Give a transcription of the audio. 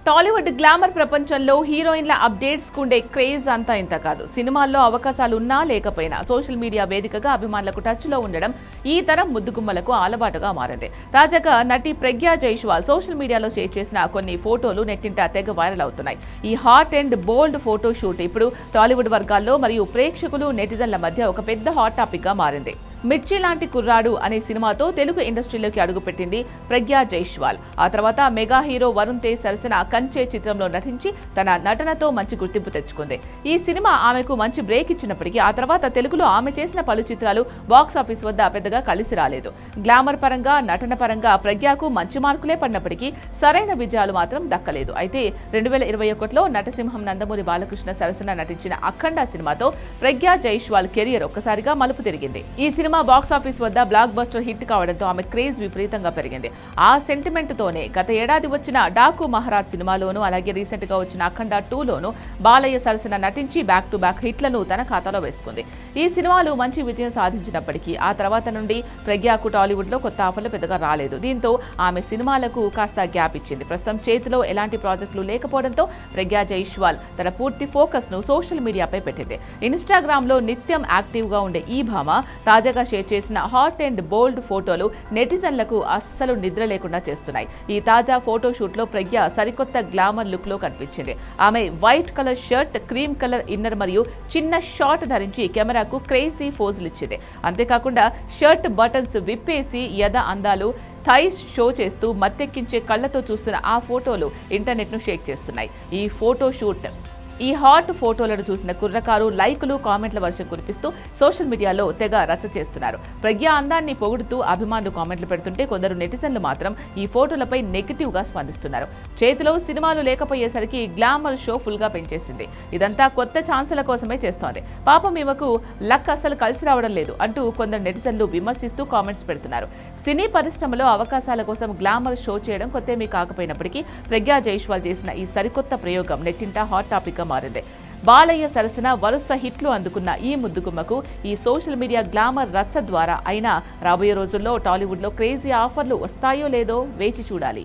Tollywood glamour ప్రపంచంలో హీరోయిన్ల updates కుండే craze అంతా ఇంత కాదు. సినిమాల్లో అవకాశాలు ఉన్నా లేకపోయినా సోషల్ మీడియా వేదికగా అభిమానులకు టచ్లో ఉండడం ఈ తరం ముద్దుగుమ్మలకు అలవాటుగా మారింది. తాజాగా నటి ప్రజ్ఞా జైస్వాల్ సోషల్ మీడియాలో షేర్ చేసిన కొన్ని ఫోటోలు నెట్టింట తెగ వైరల్ అవుతున్నాయి. ఈ hot and bold photo shoot ఇప్పుడు టాలీవుడ్ వర్గాల్లో మరియు ప్రేక్షకులు నెటిజన్ల మధ్య ఒక పెద్ద హాట్ టాపిక్ గా మారింది. మిర్చి లాంటి కుర్రాడు అనే సినిమాతో తెలుగు ఇండస్ట్రీలోకి అడుగుపెట్టింది ప్రజ్ఞా జైస్వాల్. ఆ తర్వాత మెగా హీరో వరుణ్ తేజ్ సరసన కంచే చిత్రంలో నటించి తన నటనతో మంచి గుర్తింపు తెచ్చుకుంది. ఈ సినిమా ఆమెకు మంచి బ్రేక్ ఇచ్చినప్పటికీ ఆ తర్వాత తెలుగులో ఆమె చేసిన పలు చిత్రాలు బాక్సాఫీస్ వద్ద పెద్దగా కలిసి రాలేదు. గ్లామర్ పరంగా, నటన పరంగా ప్రజ్ఞాకు మంచి మార్కులే పడినప్పటికీ సరైన విజయాలు మాత్రం దక్కలేదు. అయితే 2021లో నటసింహం నందమూరి బాలకృష్ణ సరసన నటించిన అఖండ సినిమాతో ప్రజ్ఞా జైస్వాల్ కెరియర్ ఒక్కసారిగా మలుపు తిరిగింది. ఈ సినిమా బాక్సాఫీస్ వద్ద బ్లాక్ బస్టర్ హిట్ కావడంతో ఆమె క్రేజ్ విపరీతంగా పెరిగింది. ఆ సెంటిమెంట్ తోనే గత ఏడాది వచ్చిన డాకు మహారాజ్ సినిమాలోనూ, అలాగే రీసెంట్ గా వచ్చిన అఖండ 2లోనూ బాలయ్య సరసన నటించి బ్యాక్ టు బ్యాక్ హిట్లను తన ఖాతాలో వేసుకుంది. ఈ సినిమాలు మంచి విజయం సాధించినప్పటికీ ఆ తర్వాత నుండి ప్రజ్ఞాకు టాలీవుడ్ లో కొత్త ఆఫర్లు పెద్దగా రాలేదు. దీంతో ఆమె సినిమాలకు కాస్త గ్యాప్ ఇచ్చింది. ప్రస్తుతం చేతిలో ఎలాంటి ప్రాజెక్టులు లేకపోవడంతో ప్రజ్ఞా జైస్వాల్ తన పూర్తి ఫోకస్ ను సోషల్ మీడియాపై పెట్టింది. ఇన్స్టాగ్రామ్ లో నిత్యం యాక్టివ్ గా ఉండే ఈ భామ తాజాగా షేర్ చేసిన హాట్ అండ్ బోల్డ్ ఫోటోలు నెటిజన్లకు అస్సలు నిద్ర లేకుండా చేస్తున్నాయి. ఈ తాజా ఫోటో షూట్ లో ప్రజ్ఞ సరికొత్త గ్లామర్ లుక్ లో కనిపించింది. ఆమె white colour shirt, cream colour inner మరియు చిన్న షార్ట్ ధరించి కెమెరాకు క్రేజీ ఫోజులు ఇచ్చింది. అంతేకాకుండా షర్ట్ బటన్స్ విప్పేసి యద అందాలు థైస్ షో చేస్తూ మత్తెక్కించే కళ్లతో చూస్తున్న ఆ ఫోటోలు ఇంటర్నెట్ ను షేక్ చేస్తున్నాయి. ఈ హాట్ ఫోటోలను చూసిన కుర్రకారు లైకులు, కామెంట్ల వర్షం కురిపిస్తూ సోషల్ మీడియాలో తెగ రచ్చ చేస్తున్నారు. ప్రజ్ఞా అందాన్ని పొగుడుతూ అభిమానులు కామెంట్లు పెడుతుంటే కొందరు నెటిజన్లు మాత్రం ఈ ఫోటోలపై నెగిటివ్ గా స్పందిస్తున్నారు. చేతిలో సినిమాలు లేకపోయేసరికి గ్లామర్ షో ఫుల్ గా పెంచేసింది. ఇదంతా కొత్త ఛాన్సుల కోసమే చేస్తోంది. పాపం ఈమెకు లక్ అసలు కలిసి రావడం లేదు అంటూ కొందరు నెటిజన్లు విమర్శిస్తూ కామెంట్స్ పెడుతున్నారు. సినీ పరిశ్రమలో అవకాశాల కోసం గ్లామర్ షో చేయడం కొత్తేమీ కాకపోయినప్పటికీ ప్రజ్ఞా జైస్వాల్ చేసిన ఈ సరికొత్త ప్రయోగం నెట్టింట హాట్ టాపిక్ గా మారింది. బాలయ్య సరసన వరుస హిట్లు అందుకున్న ఈ ముద్దుగుమ్మకు ఈ సోషల్ మీడియా గ్లామర్ రచ్చ ద్వారా అయినా రాబోయే రోజుల్లో టాలీవుడ్ లో క్రేజీ ఆఫర్లు వస్తాయో లేదో వేచి చూడాలి.